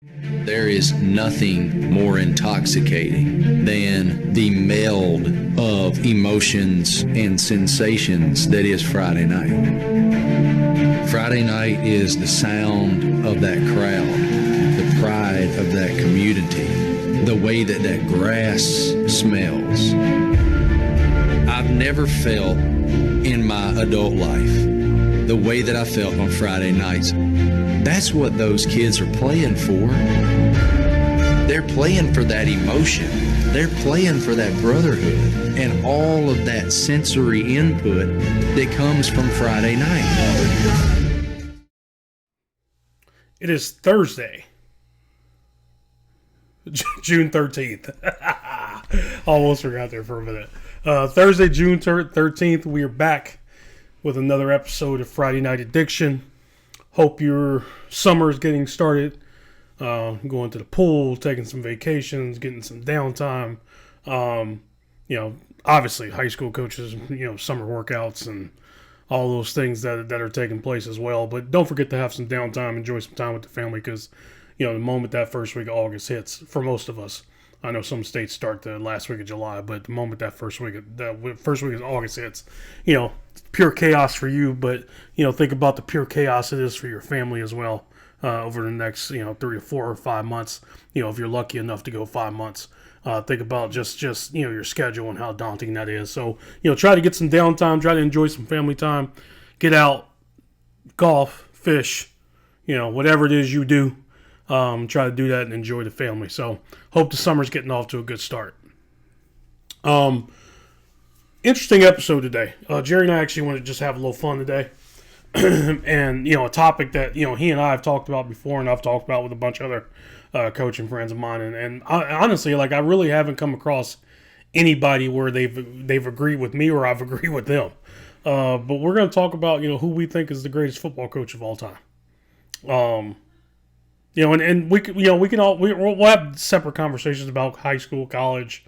There is nothing more intoxicating than the meld of emotions and sensations that is Friday night. Friday night is the sound of that crowd, the pride of that community, the way that that grass smells. I've never felt in my adult life the way that I felt on Friday nights. That's what those kids are playing for. They're playing for that emotion. They're playing for that brotherhood and all of that sensory input that comes from Friday night. It is Thursday, June 13th. Almost forgot there for a minute. Thursday, June 13th, we are back with another episode of Friday Night Addiction. Hope your summer is getting started, going to the pool, taking some vacations, getting some downtime. Obviously high school coaches, summer workouts and all those things that are taking place as well. But don't forget to have some downtime, enjoy some time with the family because, the moment that first week of August hits, for most of us, I know some states start the last week of July, but the moment that first week of August hits, pure chaos for you. But think about the pure chaos it is for your family as well over the next 3 to 4 or 5 months. If you're lucky enough to go 5 months, think about just your schedule and how daunting that is. So try to get some downtime, try to enjoy some family time, get out, golf, fish, whatever it is you do. Try to do that and enjoy the family. So hope the summer's getting off to a good start. Interesting episode today. Jerry and I actually want to just have a little fun today. And, a topic that, he and I have talked about before and I've talked about with a bunch of other coaching friends of mine. And honestly, I really haven't come across anybody where they've agreed with me or I've agreed with them. But we're going to talk about, who we think is the greatest football coach of all time. And we'll have separate conversations about high school, college,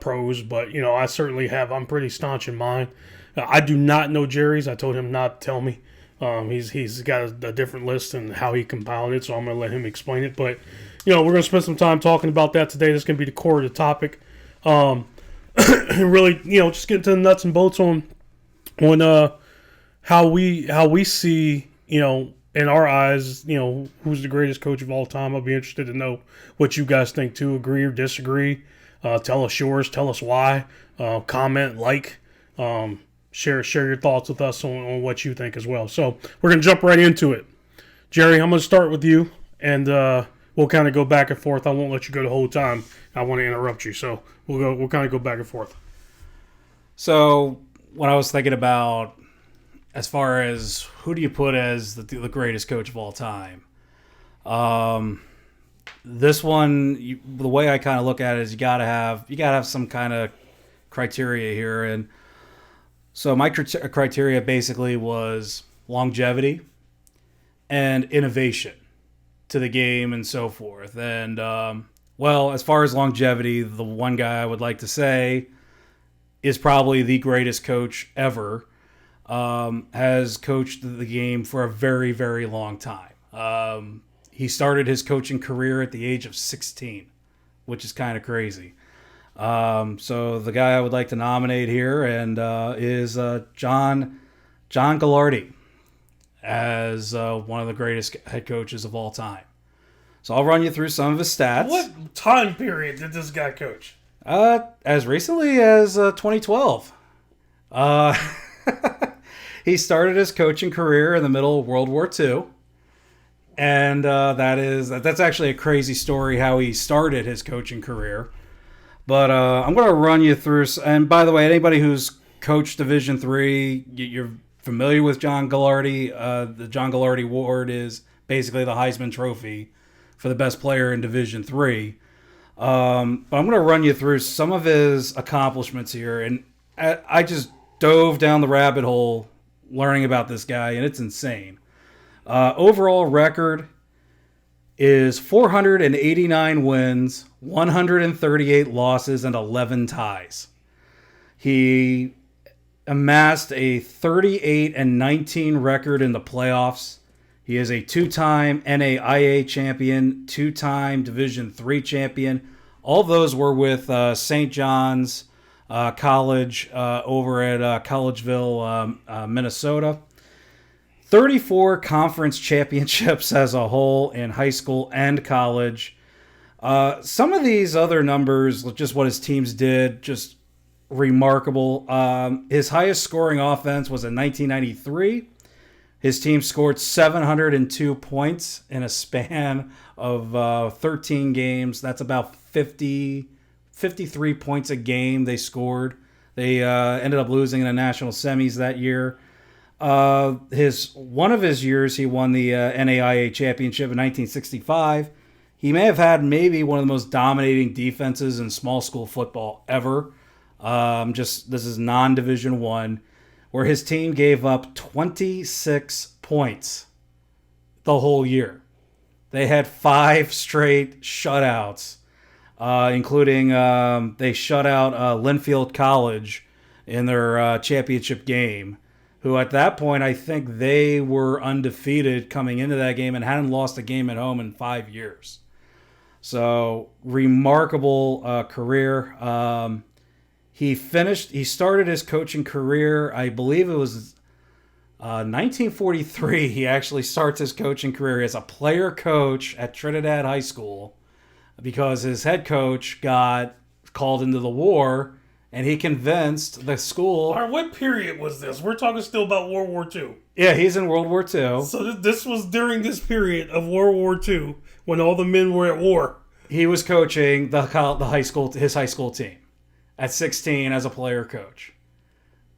pros, but I certainly I'm pretty staunch in mine. I do not know Jerry's. I told him not to tell me. He's got a different list and how he compiled it, so I'm going to let him explain it. But we're going to spend some time talking about that today. That's going to be the core of the topic. Really, just get into the nuts and bolts on how we see in our eyes, who's the greatest coach of all time. I'll be interested to know what you guys think too. Agree or disagree. Tell us yours. Tell us why. Comment, share your thoughts with us on what you think as well. So we're going to jump right into it. Jerry, I'm going to start with you, and we'll kind of go back and forth. I won't let you go the whole time. I want to interrupt you, so we'll kind of go back and forth. So what I was thinking about, as far as who do you put as the greatest coach of all time? This one, the way I kind of look at it is you gotta have some kind of criteria here, and so my criteria basically was longevity and innovation to the game and so forth. And as far as longevity, the one guy I would like to say is probably the greatest coach ever. Has coached the game for a very, very long time. He started his coaching career at the age of 16, which is kind of crazy. So the guy I would like to nominate here is John Gagliardi as one of the greatest head coaches of all time. So I'll run you through some of his stats. What time period did this guy coach? As recently as 2012. He started his coaching career in the middle of World War II. And that's actually a crazy story how he started his coaching career. But I'm going to run you through. And by the way, anybody who's coached Division III, you're familiar with John Gagliardi. The John Gagliardi Award is basically the Heisman Trophy for the best player in Division III. But I'm going to run you through some of his accomplishments here. And I just dove down the rabbit hole learning about this guy, and it's insane. Overall record is 489 wins, 138 losses, and 11 ties. He amassed a 38-19 record in the playoffs. He is a two-time NAIA champion, two-time Division III champion. All of those were with St. John's College over at Collegeville, Minnesota. 34 conference championships as a whole in high school and college. Some of these other numbers, just what his teams did, just remarkable. His highest scoring offense was in 1993. His team scored 702 points in a span of 13 games. That's about 53 points a game they scored. They ended up losing in the national semis that year. One of his years, he won the NAIA championship in 1965. He may have had maybe one of the most dominating defenses in small school football ever. This is non-Division I, where his team gave up 26 points the whole year. They had 5 straight shutouts, including they shut out Linfield College in their championship game, who at that point, I think they were undefeated coming into that game and hadn't lost a game at home in 5 years. So, remarkable career. He started his coaching career, I believe it was 1943. He actually starts his coaching career as a player coach at Trinidad High School because his head coach got called into the war. And he convinced the school. All right, what period was this? We're talking still about World War II. Yeah, he's in World War II. So this was during this period of World War II when all the men were at war. He was coaching his high school team at 16 as a player coach.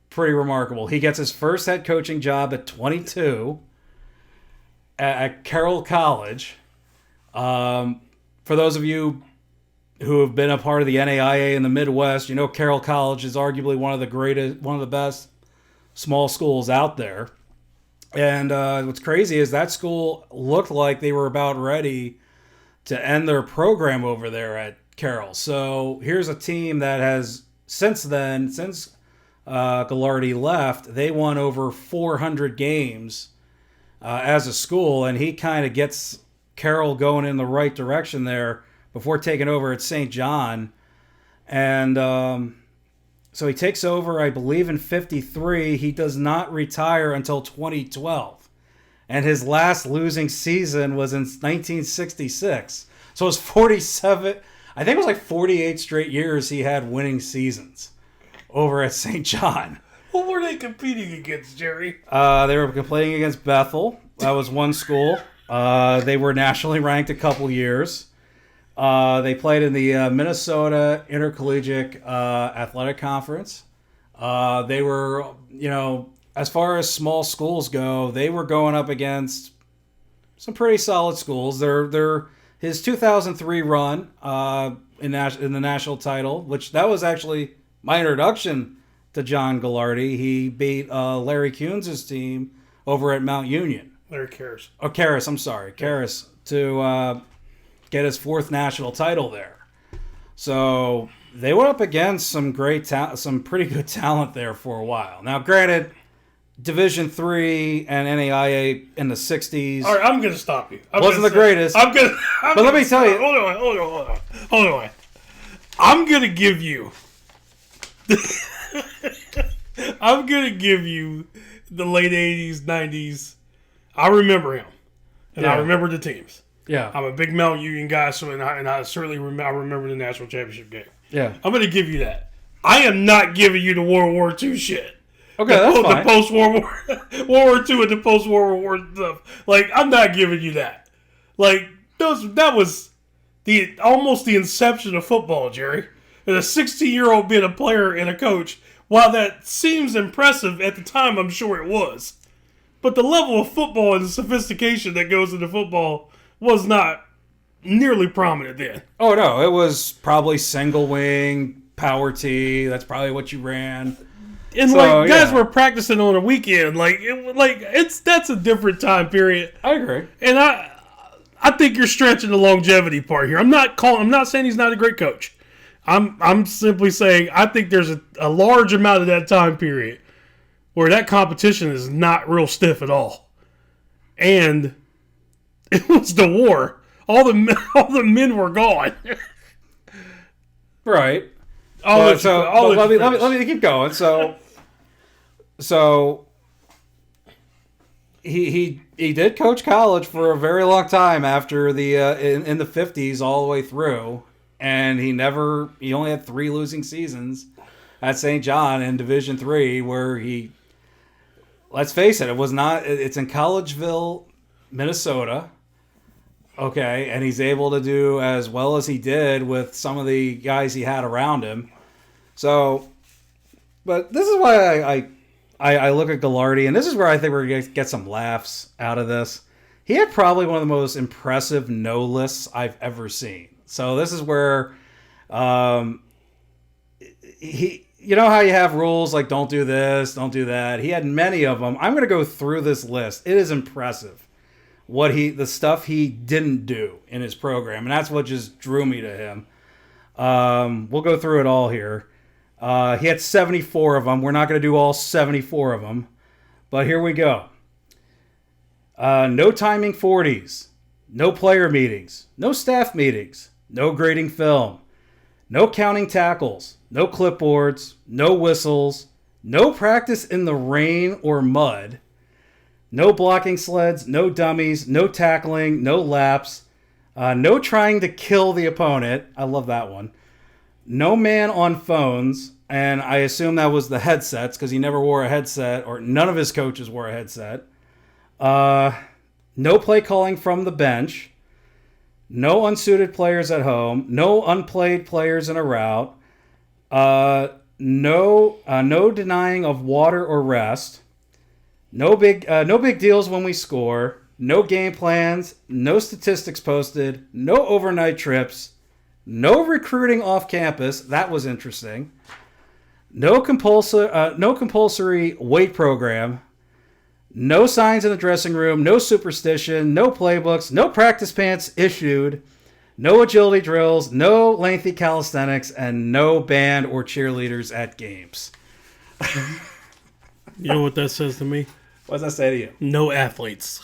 Pretty remarkable. He gets his first head coaching job at 22 at Carroll College. For those of you who have been a part of the NAIA in the Midwest, you know Carroll College is arguably one of the best small schools out there. And what's crazy is that school looked like they were about ready to end their program over there at Carroll. So here's a team that has since Ghilardi left, they won over 400 games as a school, and he kind of gets Carroll going in the right direction there before taking over at St. John. And so he takes over, I believe, in 53. He does not retire until 2012. And his last losing season was in 1966. So it was 47, I think it was like 48 straight years he had winning seasons over at St. John. What were they competing against, Jerry? They were competing against Bethel. That was one school. They were nationally ranked a couple years. They played in the Minnesota Intercollegiate Athletic Conference. They were, as far as small schools go, they were going up against some pretty solid schools. His 2003 run in the national title, which that was actually my introduction to John Ghilardi. He beat Larry Kuhns' team over at Mount Union. Larry Karras. Oh, Karras, I'm sorry. Karras to get his 4th national title there. So they went up against some pretty good talent there for a while. Now, granted, Division III and NAIA in the 60s. All right, I'm going to stop you. Wasn't the greatest. But let me tell you. Hold on. I'm going to give you. I'm going to give you the late 80s, 90s. I remember him. And I remember the teams. Yeah. I'm a big Mount Union guy, so I certainly remember the national championship game. Yeah. I'm going to give you that. I am not giving you the World War II shit. Okay, that's fine. The post-World War War II and the post-World War stuff. Like, I'm not giving you that. Like, that was almost the inception of football, Jerry. And a 16-year-old being a player and a coach, while that seems impressive at the time, I'm sure it was. But the level of football and the sophistication that goes into football was not nearly prominent then. Oh, no. It was probably single wing, power tee. That's probably what you ran. And guys were practicing on a weekend. That's a different time period. I agree. And I think you're stretching the longevity part here. I'm not saying he's not a great coach. I'm simply saying I think there's a large amount of that time period where that competition is not real stiff at all. and it was the war. All the men were gone. Right. Let me keep going. So he did coach college for a very long time after the in the 50s all the way through, and he only had 3 losing seasons at St. John in Division III, where let's face it, it's in Collegeville, Minnesota. Okay, and he's able to do as well as he did with some of the guys he had around him. So, but this is why I look at Gagliardi, and this is where I think we're going to get some laughs out of this. He had probably one of the most impressive no lists I've ever seen. So this is where you know how you have rules like don't do this, don't do that. He had many of them. I'm going to go through this list. It is impressive the stuff he didn't do in his program, and that's what just drew me to him. We'll go through it all here. He had 74 of them. We're not going to do all 74 of them, but here we go. No timing 40s, no player meetings, no staff meetings, no grading film, no counting tackles, no clipboards, no whistles, no practice in the rain or mud, no blocking sleds, no dummies, no tackling, no laps, no trying to kill the opponent. I love that one. No man on phones, and I assume that was the headsets because he never wore a headset, or none of his coaches wore a headset. No play calling from the bench. No unsuited players at home. No unplayed players in a route. No denying of water or rest. No big deals when we score. No game plans. No statistics posted. No overnight trips. No recruiting off campus. That was interesting. No compulsory weight program. No signs in the dressing room. No superstition. No playbooks. No practice pants issued. No agility drills. No lengthy calisthenics. And no band or cheerleaders at games. You know what that says to me? What does that say to you? No athletes.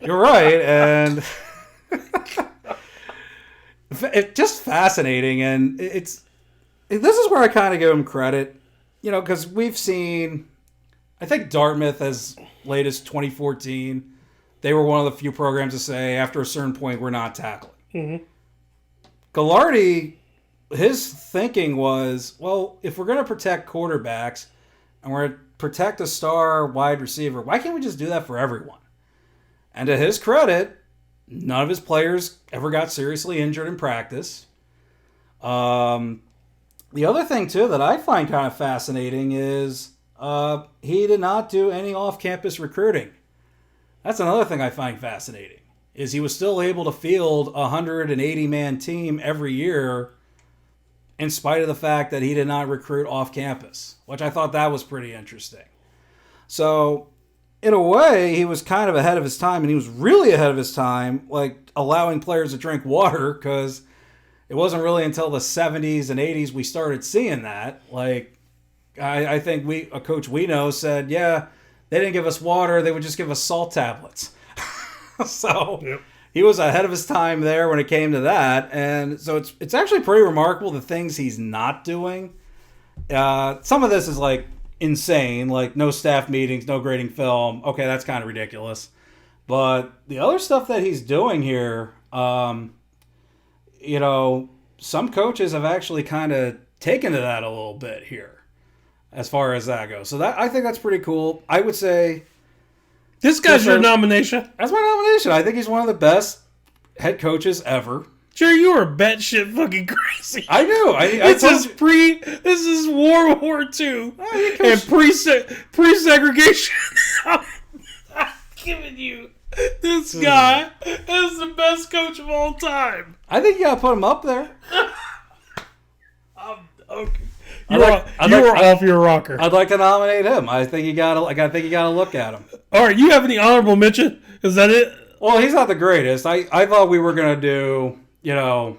You're right, and it's just fascinating, and this is where I kind of give him credit, because we've seen, I think Dartmouth as late as 2014, they were one of the few programs to say after a certain point we're not tackling. Mm-hmm. Gagliardi, his thinking was, well, if we're going to protect quarterbacks and we're going to protect a star wide receiver, why can't we just do that for everyone? And to his credit, none of his players ever got seriously injured in practice. The other thing, too, that I find kind of fascinating is he did not do any off-campus recruiting. That's another thing I find fascinating, is he was still able to field a 180-man team every year in spite of the fact that he did not recruit off-campus, which I thought that was pretty interesting. So, in a way, he was kind of ahead of his time, and he was really ahead of his time, like allowing players to drink water, because it wasn't really until the 70s and 80s we started seeing that. Like, I think a coach we know said, yeah, they didn't give us water, they would just give us salt tablets. So, yep. He was ahead of his time there when it came to that, and so it's actually pretty remarkable the things he's not doing. Some of this is like insane, like no staff meetings, no grading film. Okay, that's kind of ridiculous. But the other stuff that he's doing here, some coaches have actually kind of taken to that a little bit here, as far as that goes. So I think that's pretty cool. I would say this guy's your nomination. That's my nomination. I think he's one of the best head coaches ever. Jerry, you are batshit fucking crazy. I know. This is World War II and pre-segregation. I'm giving you this guy is the best coach of all time. I think you gotta put him up there. Okay. You are off your rocker. I'd like to nominate him. I think you gotta look at him. All right, you have any honorable mention? Is that it? Well, he's not the greatest. I thought we were gonna do, Well,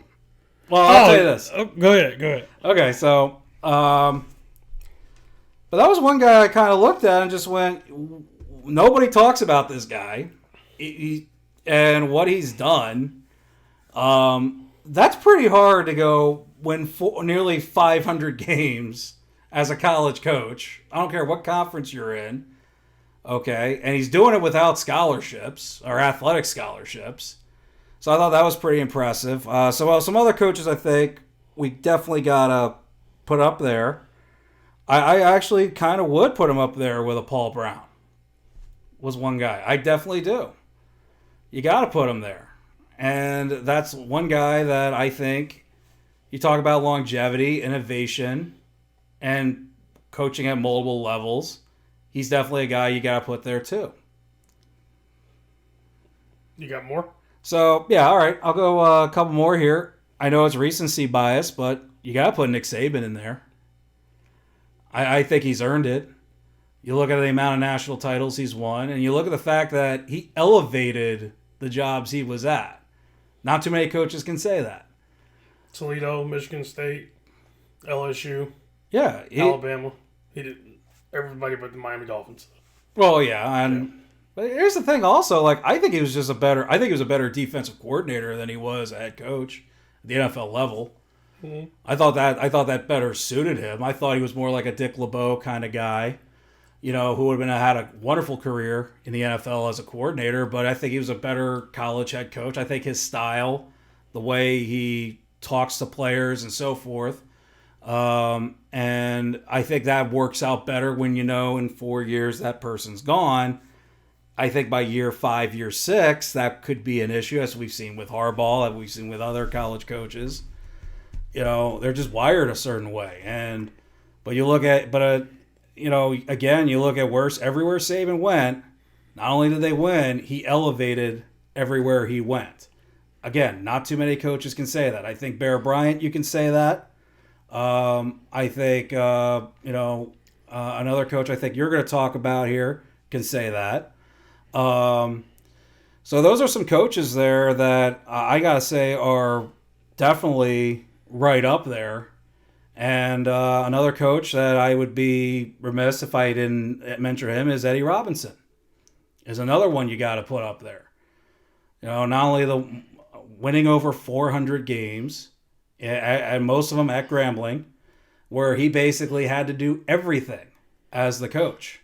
I'll tell you this. Go ahead. Okay, so, but that was one guy I kind of looked at and just went, nobody talks about this guy and what he's done. That's pretty hard to go win nearly 500 games as a college coach. I don't care what conference you're in. Okay. And he's doing it without scholarships or athletic scholarships. So I thought that was pretty impressive. So some other coaches I think we definitely got to put up there. I actually kind of would put him up there with a Paul Brown. Was one guy. I definitely do. You got to put him there. And that's one guy that I think you talk about longevity, innovation, and coaching at multiple levels. He's definitely a guy you got to put there too. You got more? So, yeah, all right. I'll go a couple more here. I know it's recency bias, but you got to put Nick Saban in there. I think he's earned it. You look at the amount of national titles he's won, and you look at the fact that he elevated the jobs he was at. Not too many coaches can say that. Toledo, Michigan State, LSU, Yeah. Alabama. He did everybody but the Miami Dolphins. Well, yeah, but here's the thing. Also, like I think he was a better defensive coordinator than he was a head coach at the NFL level. Mm-hmm. I thought that better suited him. I thought he was more like a Dick LeBeau kind of guy, who would have had a wonderful career in the NFL as a coordinator. But I think he was a better college head coach. I think his style, the way he talks to players and so forth. And I think that works out better when in 4 years that person's gone. I think by year 5, year 6, that could be an issue, as we've seen with Harbaugh, as we've seen with other college coaches. They're just wired a certain way. But you look at, again, you look at everywhere Saban went, not only did they win, he elevated everywhere he went. Again, not too many coaches can say that. I think Bear Bryant, you can say that. I think, another coach I think you're going to talk about here can say that. So those are some coaches there that I got to say are definitely right up there. And another coach that I would be remiss if I didn't mention him is Eddie Robinson. Is another one you got to put up there. Not only the winning over 400 games, and most of them at Grambling, where he basically had to do everything as the coach.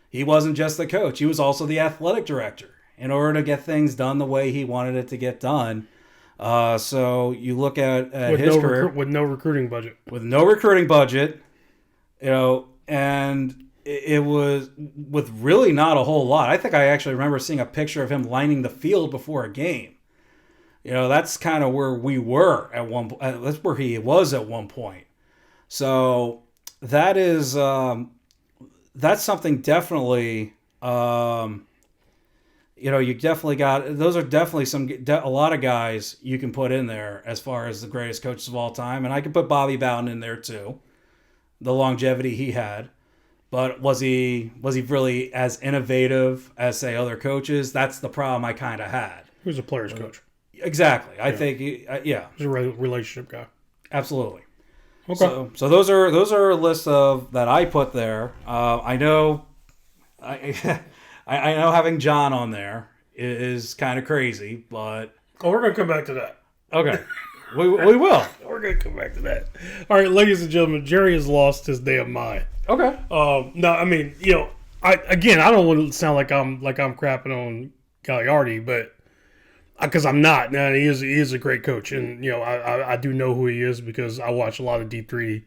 He wasn't just the coach. He was also the athletic director in order to get things done the way he wanted it to get done. So you look at his career. With no recruiting budget. With no recruiting budget, and it was with really not a whole lot. I think I actually remember seeing a picture of him lining the field before a game. That's kind of where we were at one. That's where he was at one point. So that is that's something definitely. You definitely got. Those are definitely a lot of guys you can put in there as far as the greatest coaches of all time, and I could put Bobby Bowden in there too. The longevity he had, but was he really as innovative as say other coaches? That's the problem I kind of had. He was a player's coach. Exactly. I think, He's a relationship guy. Absolutely. Okay. So those are a list of that I put there. I know, I know having John on there is kind of crazy, but we're gonna come back to that. Okay, we will. We're gonna come back to that. All right, ladies and gentlemen, Jerry has lost his damn mind. Okay. No, I mean, I don't want to sound like I'm crapping on Gagliardi, but. Because I'm not. Now, he is a great coach, and I do know who he is because I watched a lot of D3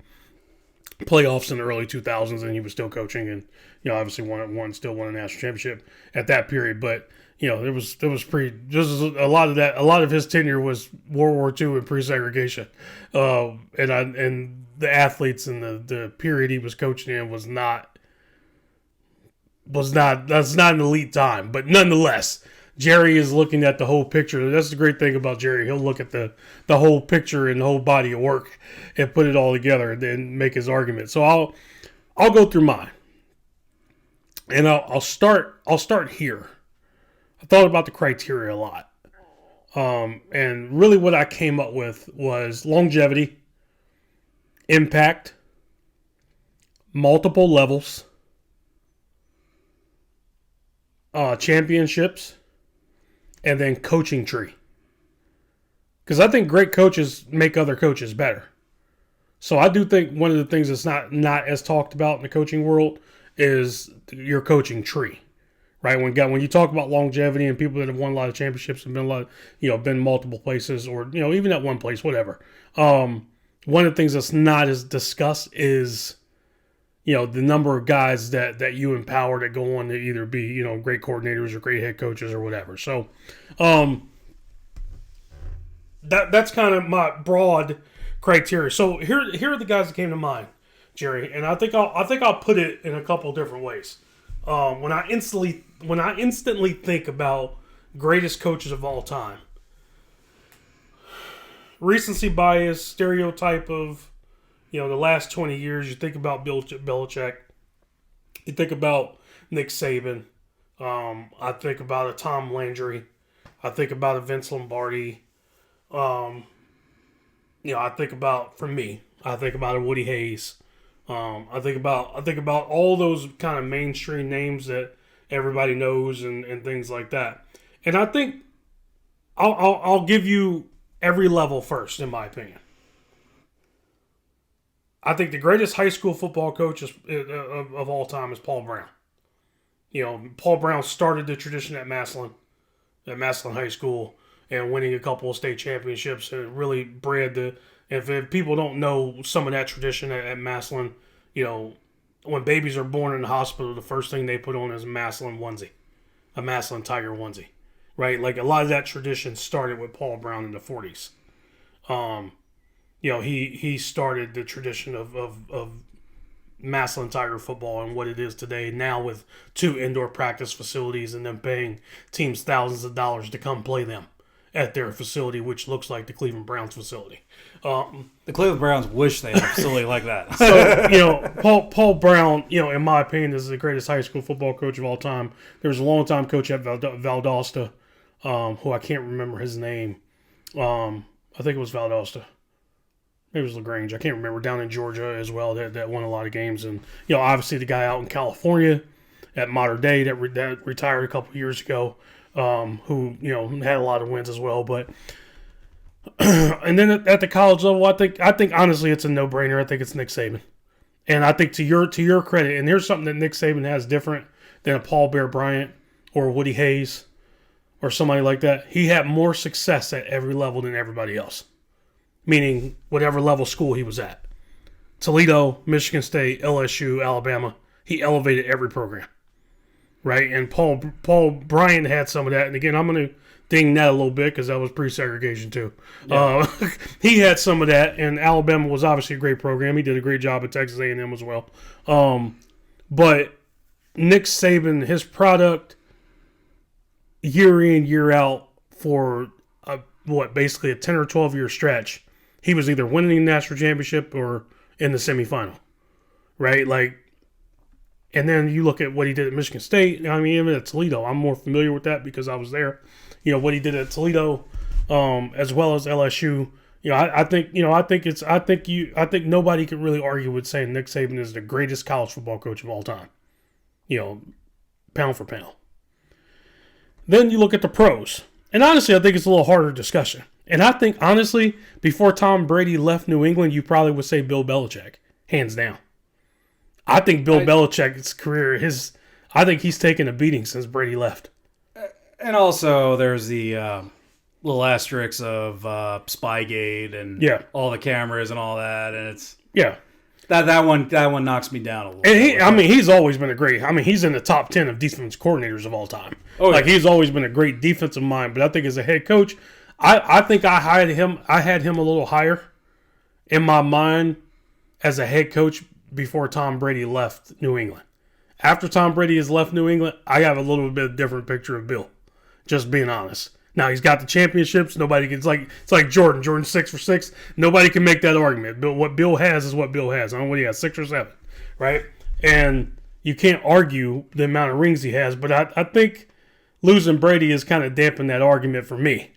playoffs in the early 2000s, and he was still coaching, and obviously still won a national championship at that period. But there was a lot of that. A lot of his tenure was World War II and pre-segregation, and the athletes and the period he was coaching in was not that's not an elite time, but nonetheless. Jerry is looking at the whole picture. That's the great thing about Jerry. He'll look at the whole picture and the whole body of work and put it all together and then make his argument. So I'll go through mine. And I'll start here. I thought about the criteria a lot. And really what I came up with was longevity, impact, multiple levels, championships, and then coaching tree. Because I think great coaches make other coaches better. So I do think one of the things that's not as talked about in the coaching world is your coaching tree, right? When you talk about longevity and people that have won a lot of championships and been multiple places, or even at one place, whatever. One of the things that's not as discussed is the number of guys that you empower that go on to either be great coordinators or great head coaches or whatever. So that's kind of my broad criteria. So here are the guys that came to mind, Jerry, and I think I'll put it in a couple different ways. When I instantly think about greatest coaches of all time, recency bias, stereotype of the last 20 years. You think about Bill Belichick. You think about Nick Saban. I think about a Tom Landry. I think about a Vince Lombardi. I think about, for me, I think about a Woody Hayes. I think about all those kind of mainstream names that everybody knows and things like that. And I think I'll give you every level first, in my opinion. I think the greatest high school football coach of all time is Paul Brown. Paul Brown started the tradition at Massillon High School, and winning a couple of state championships, and really bred the. If people don't know some of that tradition at Massillon, when babies are born in the hospital, the first thing they put on is a Massillon onesie, a Massillon Tiger onesie, right? Like a lot of that tradition started with Paul Brown in the 40s. He started the tradition of Massillon Tiger football and what it is today, now with 2 indoor practice facilities and them paying teams thousands of dollars to come play them at their facility, which looks like the Cleveland Browns facility. The Cleveland Browns wish they had a facility like that. So, Paul Brown, in my opinion, is the greatest high school football coach of all time. There was a long-time coach at Valdosta, who I can't remember his name. I think it was Valdosta. Maybe it was LaGrange. I can't remember. Down in Georgia as well, that won a lot of games. And, obviously the guy out in California at Mater Dei that retired a couple years ago, who, had a lot of wins as well. But and then at the college level, I think honestly it's a no-brainer. I think it's Nick Saban. And I think to your credit, and here's something that Nick Saban has different than a Paul Bear Bryant or Woody Hayes or somebody like that. He had more success at every level than everybody else. Meaning whatever level school he was at. Toledo, Michigan State, LSU, Alabama. He elevated every program. Right? And Paul Bryant had some of that. And again, I'm going to ding that a little bit because that was pre-segregation too. Yeah. He had some of that, and Alabama was obviously a great program. He did a great job at Texas A&M as well. But Nick Saban, his product, year in, year out, for basically a 10 or 12 year stretch, he was either winning the national championship or in the semifinal, right? And then you look at what he did at Michigan State. I mean, even at Toledo, I'm more familiar with that because I was there. What he did at Toledo, as well as LSU. I think nobody could really argue with saying Nick Saban is the greatest college football coach of all time. Pound for pound. Then you look at the pros. And honestly, I think it's a little harder discussion. And I think, honestly, before Tom Brady left New England, you probably would say Bill Belichick, hands down. I think Bill Belichick's career, I think he's taken a beating since Brady left. And also, there's the little asterisks of Spygate and all the cameras and all that, and it's that one knocks me down a little. And he's always been he's in the top 10 of defense coordinators of all time. Oh, he's always been a great defensive mind. But I think as a head coach, I think I had him a little higher in my mind as a head coach before Tom Brady left New England. After Tom Brady has left New England, I have a little bit different picture of Bill. Just being honest. Now he's got the championships. Nobody can. It's like Jordan. Jordan's 6 for 6. Nobody can make that argument. What Bill has is what Bill has. I don't know what he has, 6 or 7, right? And you can't argue the amount of rings he has. But I think losing Brady has kind of dampened that argument for me,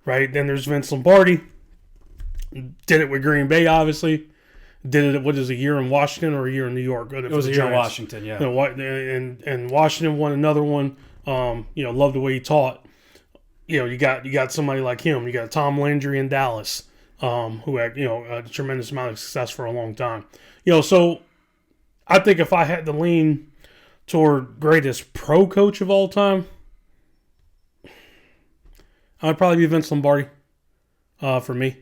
right? Then there's Vince Lombardi. Did it with Green Bay, obviously. Did it, a year in Washington or a year in New York? It was a year in Washington, yeah. And Washington won another one. Love the way he taught. You got somebody like him. You got Tom Landry in Dallas, who had a tremendous amount of success for a long time. So I think if I had to lean toward greatest pro coach of all time, I'd probably be Vince Lombardi. For me,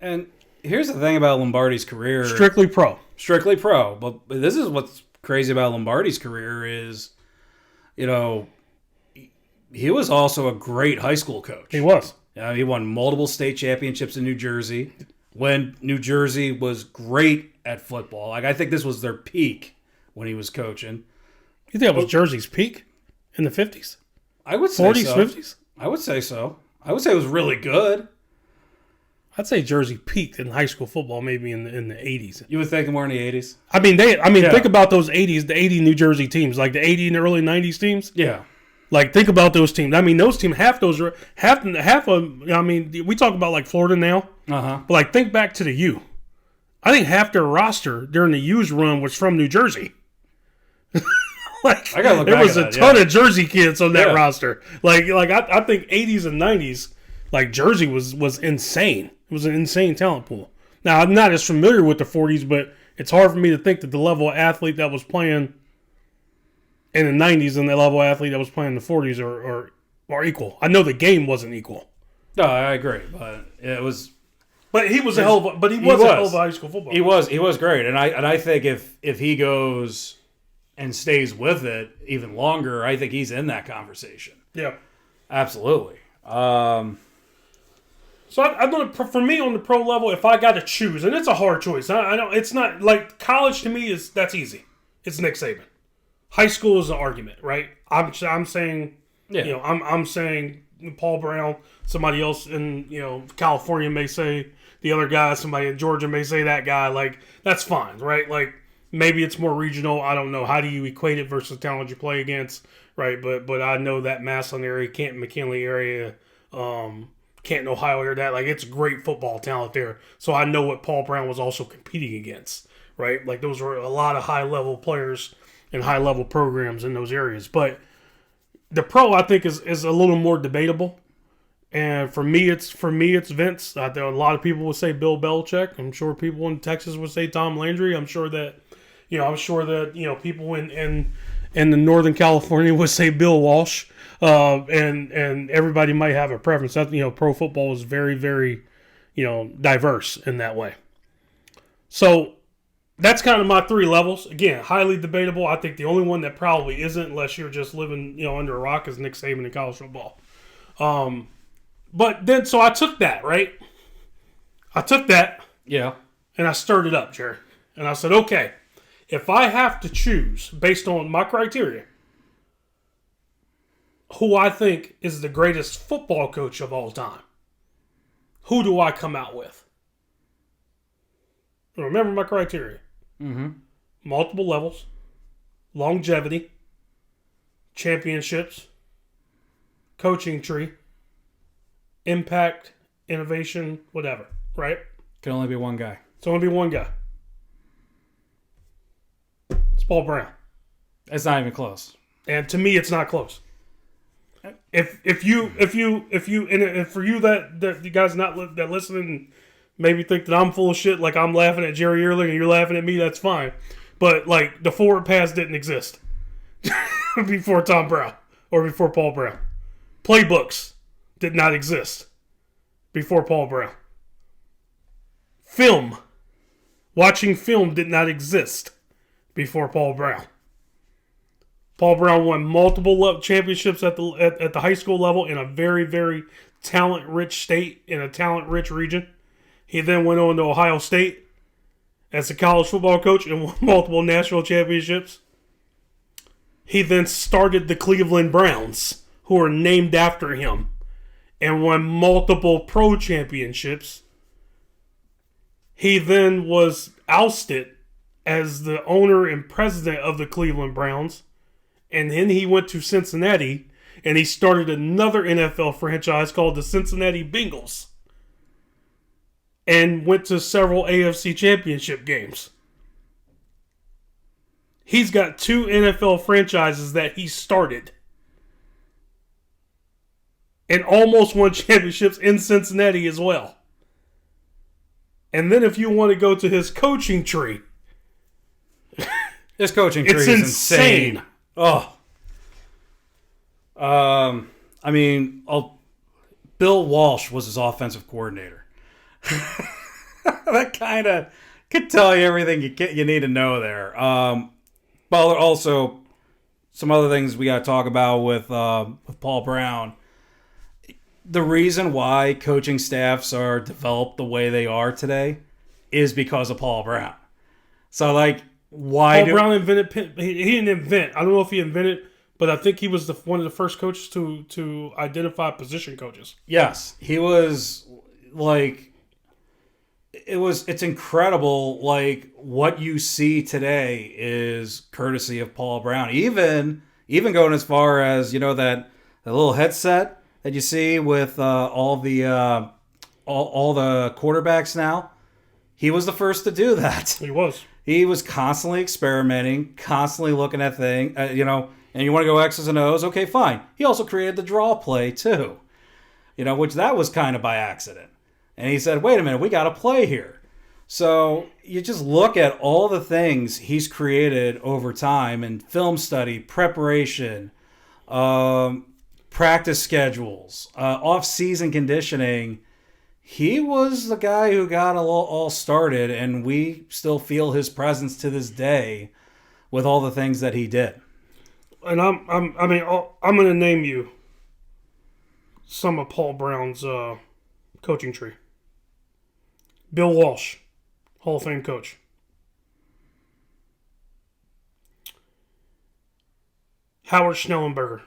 And here's the thing about Lombardi's career. strictly pro. Strictly pro. But this is what's crazy about Lombardi's career is, he was also a great high school coach. He was. He won multiple state championships in New Jersey when New Jersey was great at football. Like, I think this was their peak when he was coaching. You think that was Jersey's peak in the 50s? I would say 40s, so. 50s? I would say so. I would say it was really good. I'd say Jersey peaked in high school football maybe in the 80s. You would think more in the 80s? Yeah. Think about those 80s, the 80 New Jersey teams, like the 80 and early 90s teams. Yeah. Like, think about those teams. Those teams, we talk about like Florida now, Uh-huh. but like think back to the U. I think half their roster during the U's run was from New Jersey. I gotta look there back was at a that, ton of Jersey kids on that Yeah. roster. I think 80s and 90s, like Jersey was insane. It was an insane talent pool. Now, I'm not as familiar with the 40s, but it's hard for me to think that the level of athlete that was playing in the 90s and the level of athlete that was playing in the 40s are equal. I know the game wasn't equal. No, I agree, but it was. But he was a hell of a high school football. He was great, and I think if he goes and stays with it even longer, I think he's in that conversation. Yeah. Absolutely. So I know for me on the pro level, if I got to choose, and it's a hard choice. I know it's not like college to me that's easy. It's Nick Saban. High school is an argument, right? I'm saying, Yeah. I'm saying Paul Brown. Somebody else in California may say the other guy. Somebody in Georgia may say that guy. Like, that's fine, right? Like, maybe it's more regional. I don't know. How do you equate it versus the talent you play against, right? But I know that Massillon area, Canton, McKinley area, Canton, Ohio area, that like it's great football talent there. So I know what Paul Brown was also competing against, right? Like, those were a lot of high level players and high level programs in those areas. But the pro, I think, is a little more debatable. And for me, it's Vince. I know a lot of people would say Bill Belichick. I'm sure people in Texas would say Tom Landry. I'm sure that people in the Northern California would say Bill Walsh. And everybody might have a preference. Pro football is very, very, diverse in that way. So that's kind of my three levels. Again, highly debatable. I think the only one that probably isn't, unless you're just living, under a rock, is Nick Saban in college football. But then, so I took that, right? I took that Yeah. and I stirred it up, Jerry. And I said, okay, if I have to choose based on my criteria, who I think is the greatest football coach of all time, who do I come out with? Remember my criteria. Mm-hmm. Multiple levels, longevity, championships, coaching tree, impact, innovation, whatever, right? Can only be one guy. It's only be one guy. It's Paul Brown. It's not even close. And to me, it's not close. If for you that you guys that listening maybe think that I'm full of shit, like I'm laughing at Jerry Ehrlich and you're laughing at me, that's fine. But like the forward pass didn't exist before Tom Brown or before Paul Brown. Playbooks did not exist before Paul Brown. Watching film did not exist before Paul Brown. Paul Brown won multiple championships at the high school level in a very, very talent-rich state, in a talent-rich region. He then went on to Ohio State as a college football coach and won multiple national championships. He then started the Cleveland Browns, who are named after him, and won multiple pro championships. He then was ousted as the owner and president of the Cleveland Browns. And then he went to Cincinnati, and he started another NFL franchise called the Cincinnati Bengals, and went to several AFC championship games. He's got two NFL franchises that he started and almost won championships in Cincinnati as well. And then if you want to go to his coaching tree, His coaching tree is insane. Oh. I mean, Bill Walsh was his offensive coordinator. That kind of could tell you everything you need to know there. But also, some other things we got to talk about with Paul Brown. The reason why coaching staffs are developed the way they are today is because of Paul Brown. So, like, why Paul Brown invented. He didn't invent. I don't know if he invented, but I think he was one of the first coaches to identify position coaches. Yes, he was like. It's incredible. Like, what you see today is courtesy of Paul Brown. Even going as far as, you know, that little headset that you see with all the quarterbacks now. He was the first to do that. He was. He was constantly experimenting, constantly looking at things. You know, and you want to go X's and O's. Okay, fine. He also created the draw play too. You know, which that was kind of by accident. And he said, wait a minute, we got to play here. So you just look at all the things he's created over time in film study, preparation, practice schedules, off-season conditioning. He was the guy who got all started, and we still feel his presence to this day with all the things that he did. And I'm going to name you some of Paul Brown's coaching tree. Bill Walsh, Hall of Fame coach. Howard Schnellenberger,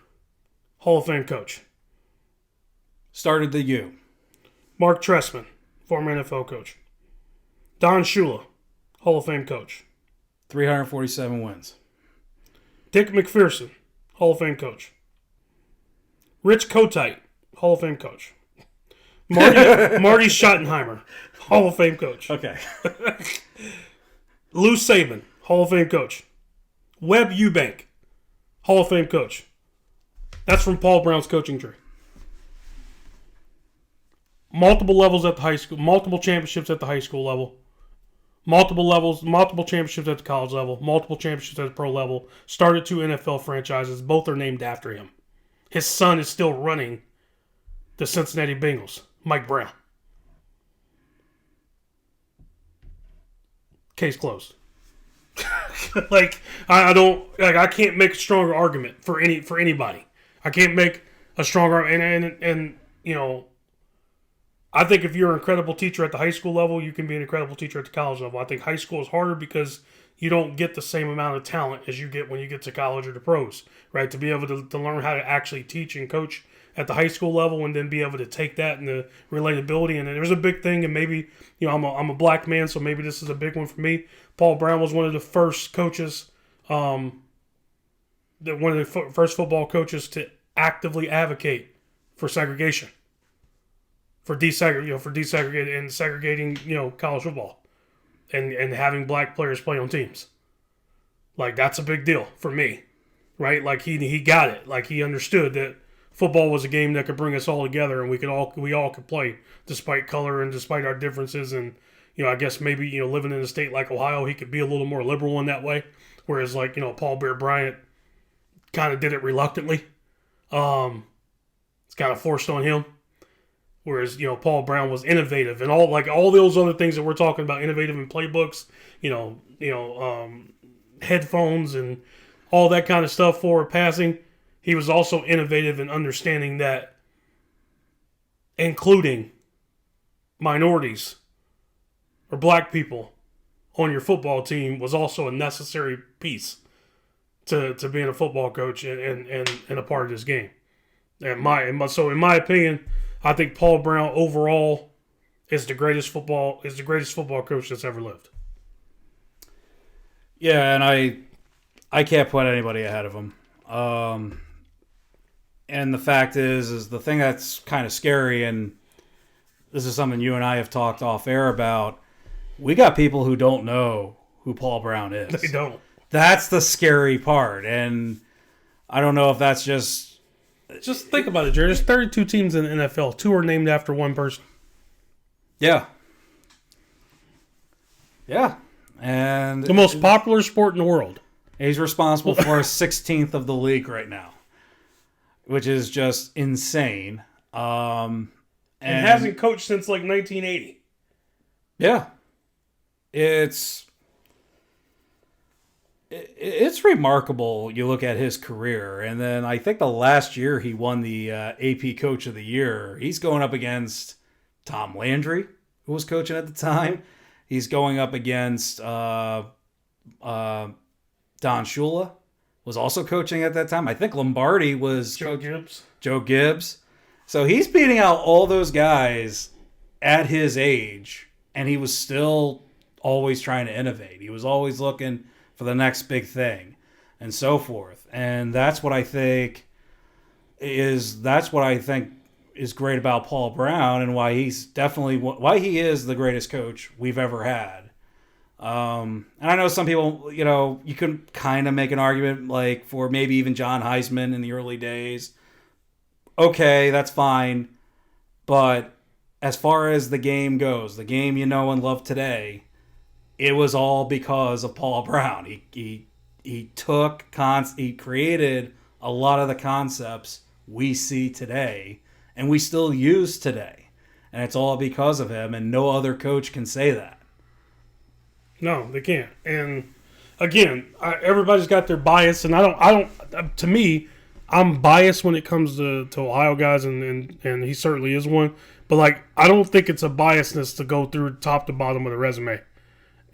Hall of Fame coach. Started the U. Mark Trestman, former NFL coach. Don Shula, Hall of Fame coach. 347 wins. Dick McPherson, Hall of Fame coach. Rich Kotite, Hall of Fame coach. Marty Schottenheimer, Hall of Fame coach. Okay. Lou Saban, Hall of Fame coach. Webb Eubank, Hall of Fame coach. That's from Paul Brown's coaching tree. Multiple levels at the high school, multiple championships at the high school level, multiple championships at the college level, multiple championships at the pro level, started 2 NFL franchises. Both are named after him. His son is still running the Cincinnati Bengals, Mike Brown. Case closed. I can't make a stronger argument for anybody. I can't make a stronger and you know, I think if you're an incredible teacher at the high school level, you can be an incredible teacher at the college level. I think high school is harder because you don't get the same amount of talent as you get when you get to college or the pros, right? To be able to learn how to actually teach and coach at the high school level and then be able to take that and the relatability. And there's a big thing, and maybe, you know, I'm a black man, so maybe this is a big one for me. Paul Brown was one of the first coaches, one of the first football coaches to actively advocate for segregation. For desegregating and segregating, you know, college football, and having black players play on teams. Like, that's a big deal for me, right? Like, he got it. Like, he understood that football was a game that could bring us all together, and we all could play despite color and despite our differences. And, you know, I guess maybe, you know, living in a state like Ohio, he could be a little more liberal in that way. Whereas, like, you know, Paul Bear Bryant kind of did it reluctantly. It's kind of forced on him. Whereas, you know, Paul Brown was innovative and all those other things that we're talking about, innovative in playbooks, headphones and all that kind of stuff forward passing. He was also innovative in understanding that including minorities or black people on your football team was also a necessary piece to being a football coach and a part of this game. So in my opinion, I think Paul Brown overall is the greatest football coach that's ever lived. Yeah, and I can't put anybody ahead of him. And the fact is the thing that's kind of scary, and this is something you and I have talked off air about. We got people who don't know who Paul Brown is. They don't. That's the scary part, and I don't know if that's just Just think about it, Jerry. There's 32 teams in the NFL. 2 are named after one person. Yeah. Yeah. And The most popular sport in the world. he's responsible for a 16th of the league right now, which is just insane. And hasn't coached since like 1980. Yeah. It's remarkable. You look at his career, and then I think the last year he won the AP Coach of the Year. He's going up against Tom Landry, who was coaching at the time. He's going up against Don Shula, was also coaching at that time. I think Lombardi was Joe Gibbs. Joe Gibbs. So he's beating out all those guys at his age, and he was still always trying to innovate. He was always looking for the next big thing and so forth. And that's what I think is great about Paul Brown, and why he is the greatest coach we've ever had. And I know some people, you can kind of make an argument like for maybe even John Heisman in the early days. Okay, that's fine. But as far as the game goes, the game you know and love today, it was all because of Paul Brown. He created a lot of the concepts we see today and we still use today. And it's all because of him, and no other coach can say that. No, they can't. And again, everybody's got their bias, and I don't. To me, I'm biased when it comes to Ohio guys, and he certainly is one. But like, I don't think it's a biasness to go through top to bottom of the resume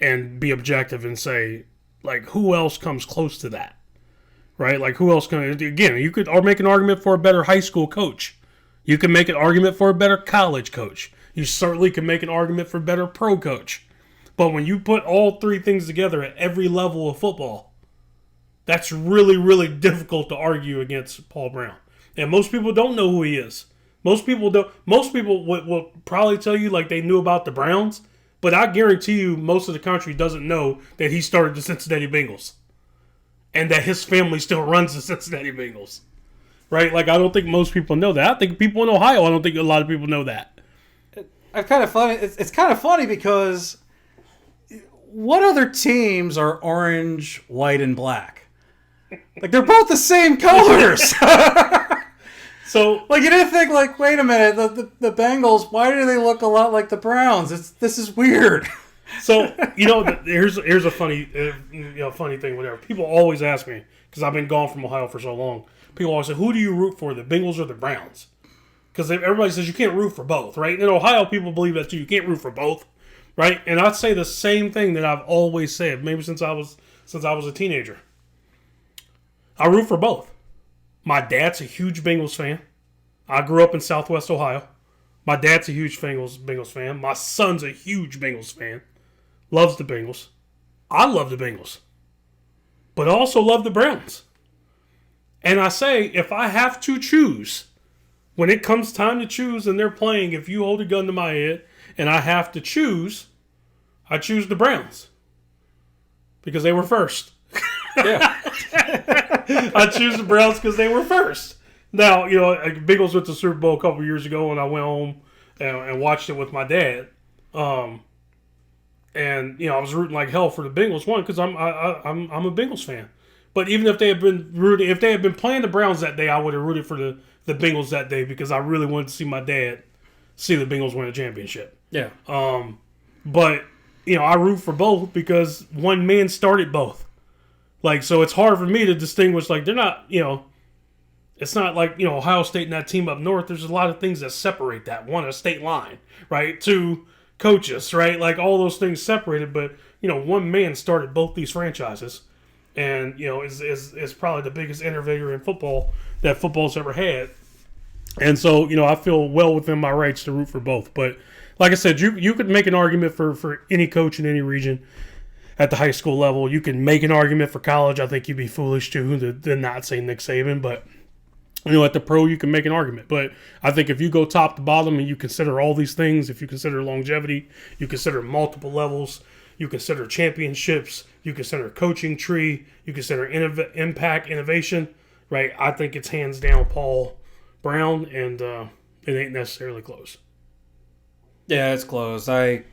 and be objective and say, like, who else comes close to that, right? Like, who else can? Again, you could make an argument for a better high school coach. You can make an argument for a better college coach. You certainly can make an argument for a better pro coach. But when you put all three things together at every level of football, that's really, really difficult to argue against Paul Brown. And most people don't know who he is. Most people don't. Most people will probably tell you like they knew about the Browns, but I guarantee you most of the country doesn't know that he started the Cincinnati Bengals and that his family still runs the Cincinnati Bengals. Right? Like, I don't think most people know that. I think people in Ohio, I don't think a lot of people know that. It's kind of funny because what other teams are orange, white, and black? Like, they're both the same colors. So, like, you didn't think, like, wait a minute, the Bengals, why do they look a lot like the Browns? This is weird. So, here's a funny funny thing, whatever. People always ask me, because I've been gone from Ohio for so long, people always say, who do you root for, the Bengals or the Browns? Because everybody says you can't root for both, right? In Ohio, people believe that too. You can't root for both, right? And I'd say the same thing that I've always said, maybe since I was a teenager. I root for both. My dad's a huge Bengals fan. I grew up in Southwest Ohio. My dad's a huge Bengals fan. My son's a huge Bengals fan. Loves the Bengals. I love the Bengals. But I also love the Browns. And I say, if I have to choose, when it comes time to choose and they're playing, if you hold a gun to my head and I have to choose, I choose the Browns. Because they were first. Yeah. I choose the Browns because they were first. Now, Bengals went to the Super Bowl a couple years ago, and I went home and watched it with my dad. And I was rooting like hell for the Bengals. One, because I'm a Bengals fan. But even if they had been playing the Browns that day, I would have rooted for the Bengals that day because I really wanted to see my dad see the Bengals win a championship. Yeah. But I root for both because one man started both. Like, so it's hard for me to distinguish, like, they're not, it's not like, Ohio State and that team up north. There's a lot of things that separate that. One, a state line, right? Two, coaches, right? Like, all those things separated. But, one man started both these franchises and, is probably the biggest innovator in football that football's ever had. And so, I feel well within my rights to root for both. But, like I said, you could make an argument for any coach in any region. At the high school level, you can make an argument for college. I think you'd be foolish to not say Nick Saban, but at the pro, you can make an argument. But I think if you go top to bottom and you consider all these things, if you consider longevity, you consider multiple levels, you consider championships, you consider coaching tree, you consider impact, innovation, right? I think it's hands down Paul Brown, and it ain't necessarily close. Yeah, it's close. I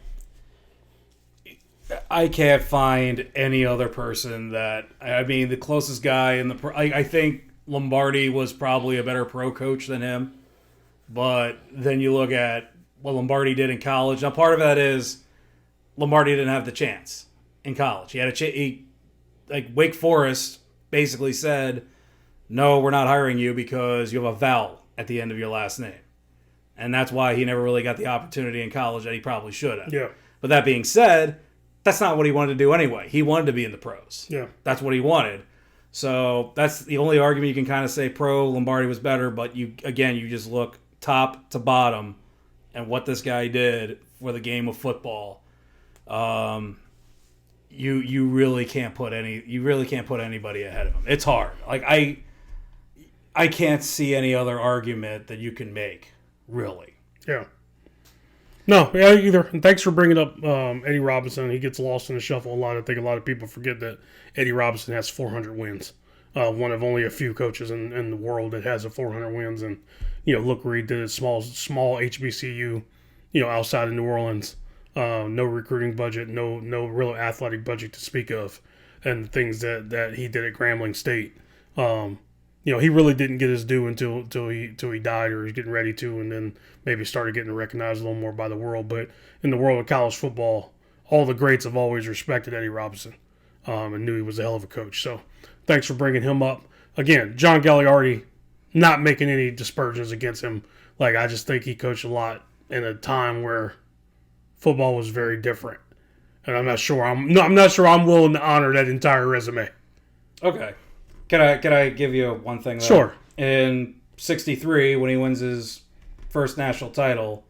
can't find any other person that. I mean, the closest guy in the. I think Lombardi was probably a better pro coach than him, but then you look at what Lombardi did in college. Now, part of that is Lombardi didn't have the chance in college. He had like Wake Forest basically said, "No, we're not hiring you because you have a vowel at the end of your last name," and that's why he never really got the opportunity in college that he probably should have. Yeah. But that being said, that's not what he wanted to do anyway. He wanted to be in the pros. Yeah. That's what he wanted. So that's the only argument you can kind of say pro Lombardi was better, but you just look top to bottom and what this guy did for the game of football. You really can't put anybody ahead of him. It's hard. Like I can't see any other argument that you can make, really. Yeah. No, yeah, either. And thanks for bringing up Eddie Robinson. He gets lost in the shuffle a lot. I think a lot of people forget that Eddie Robinson has 400 wins. One of only a few coaches in the world that has a 400 wins. And, look where he did it, small HBCU, outside of New Orleans. No recruiting budget, no real athletic budget to speak of. And the things that he did at Grambling State. He really didn't get his due until he died, or he's getting ready to, and then maybe started getting recognized a little more by the world. But in the world of college football, all the greats have always respected Eddie Robinson and knew he was a hell of a coach. So thanks for bringing him up. Again, John Gagliardi, not making any dispersions against him. Like, I just think he coached a lot in a time where football was very different. And I'm not sure I'm willing to honor that entire resume. Okay. Can I give you one thing, though? Sure. In 1963, when he wins his first national title,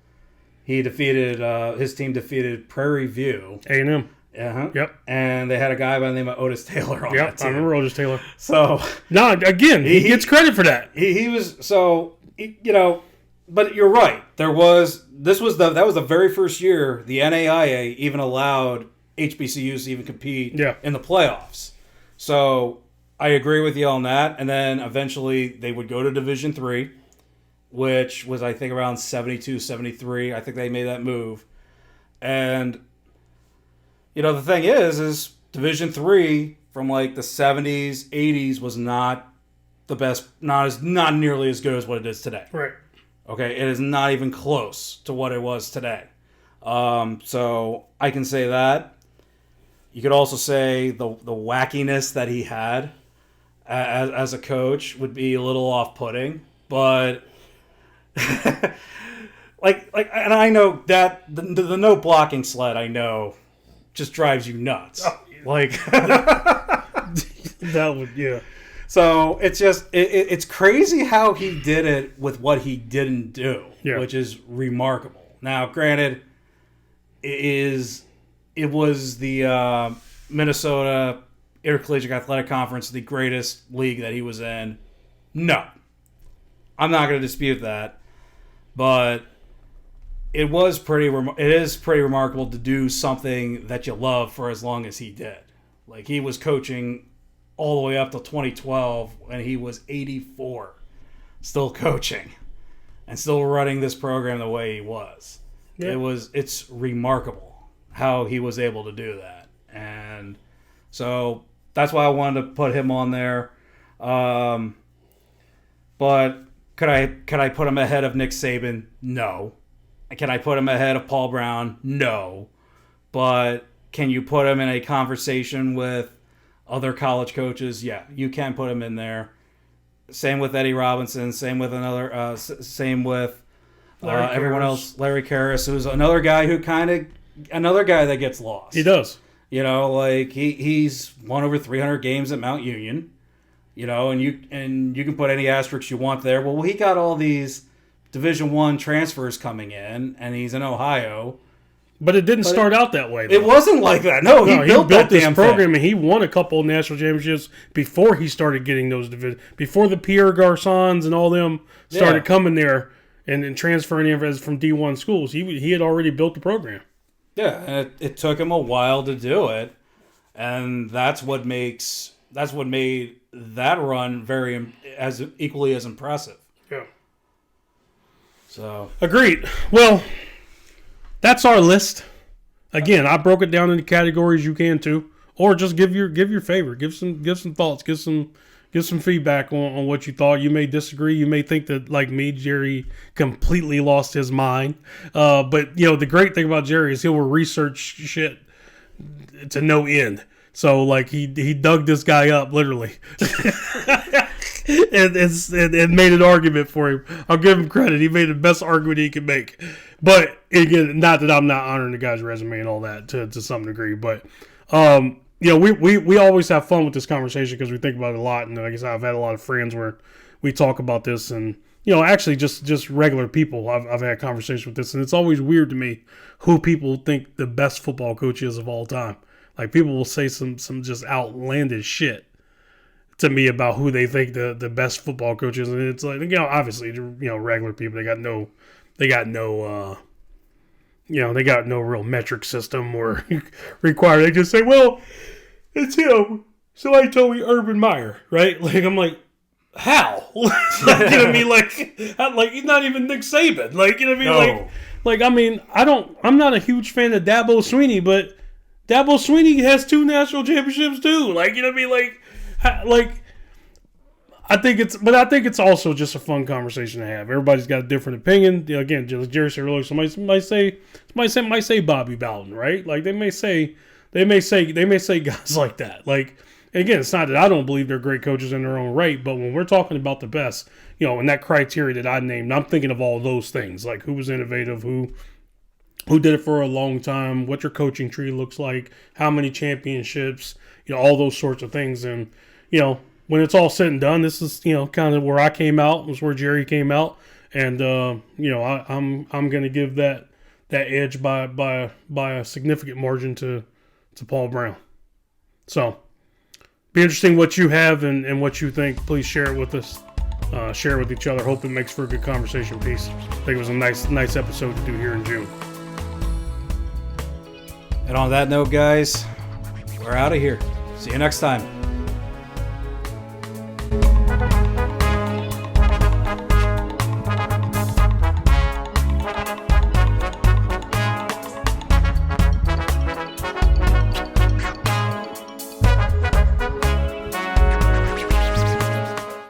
his team defeated Prairie View. A&M. Uh-huh. Yep. And they had a guy by the name of Otis Taylor on that Yep, team. I remember Otis Taylor. So No, again, he gets credit for that. he was so but you're right. That was the very first year the NAIA even allowed HBCUs to even compete in the playoffs. So I agree with you on that. And then eventually they would go to Division III, which was, I think, around 72, 73. I think they made that move. And, the thing is Division III from like the 70s, 80s was not the best, not nearly as good as what it is today. Right. Okay, it is not even close to what it was today. So I can say that. You could also say the wackiness that he had as a coach would be a little off-putting, but and I know that the no blocking sled, I know, just drives you nuts. Oh, yeah. Like that would, yeah. So it's just it's crazy how he did it with what he didn't do, which is remarkable. Now, granted, it was the Minnesota Intercollegiate Athletic Conference, the greatest league that he was in. No, I'm not going to dispute that, but it is pretty remarkable to do something that you love for as long as he did. Like, he was coaching all the way up to 2012, and he was 84, still coaching and still running this program the way he was. Yeah. It's remarkable how he was able to do that, and so that's why I wanted to put him on there. But could I put him ahead of Nick Saban? No. Can I put him ahead of Paul Brown? No. But can you put him in a conversation with other college coaches? Yeah, you can put him in there. Same with Eddie Robinson. Same with everyone else. Larry Karras, who's another guy that gets lost. He does. He's won over 300 games at Mount Union. And you can put any asterisks you want there. Well, he got all these Division I transfers coming in, and he's in Ohio. But it didn't start out that way, though. It wasn't like that. No, he built this program, and he won a couple of national championships before he started getting those divisions. Before the Pierre Garçons and all them started coming there and transferring in from D1 schools, he had already built the program. Yeah, and it took him a while to do it, and that's what made that run equally as impressive. Yeah. So agreed. Well, that's our list. Again, I broke it down into categories. You can too, or just give your favorite. Give some thoughts. Give some feedback on what you thought. You may disagree. You may think that, like me, Jerry completely lost his mind. But the great thing about Jerry is he will research shit to no end. So like he dug this guy up literally. and made an argument for him. I'll give him credit. He made the best argument he could make. But again, not that I'm not honoring the guy's resume and all that to some degree, but we always have fun with this conversation because we think about it a lot. And like I said, I've had a lot of friends where we talk about this, and actually just regular people. I've had conversations with this, and it's always weird to me who people think the best football coach is of all time. Like people will say some just outlandish shit to me about who they think the best football coach is, and it's like obviously regular people, they got no real metric system or required. They just say, well, it's him. Somebody told me Urban Meyer, right? Like I'm like, how? Like, you know what I mean? Like he's not even Nick Saban. Like, you know what I mean? No. Like I mean, I'm not a huge fan of Dabo Swinney, but Dabo Swinney has 2 national championships too. Like, you know what I mean? Like I think it's also just a fun conversation to have. Everybody's got a different opinion. Again, just Jerry said earlier, somebody might say Bobby Bowden, right? Like they may say guys like that. Like, again, it's not that I don't believe they're great coaches in their own right, but when we're talking about the best, and that criteria that I named, I'm thinking of all those things, like who was innovative, who did it for a long time, what your coaching tree looks like, how many championships, all those sorts of things. And, when it's all said and done, this is, kind of where I came out, was where Jerry came out. And, I'm going to give that edge by a significant margin to Paul Brown. So, be interesting what you have and what you think. Please share it with us. Share it with each other. Hope it makes for a good conversation piece. I think it was a nice episode to do here in June. And on that note, guys, we're out of here. See you next time.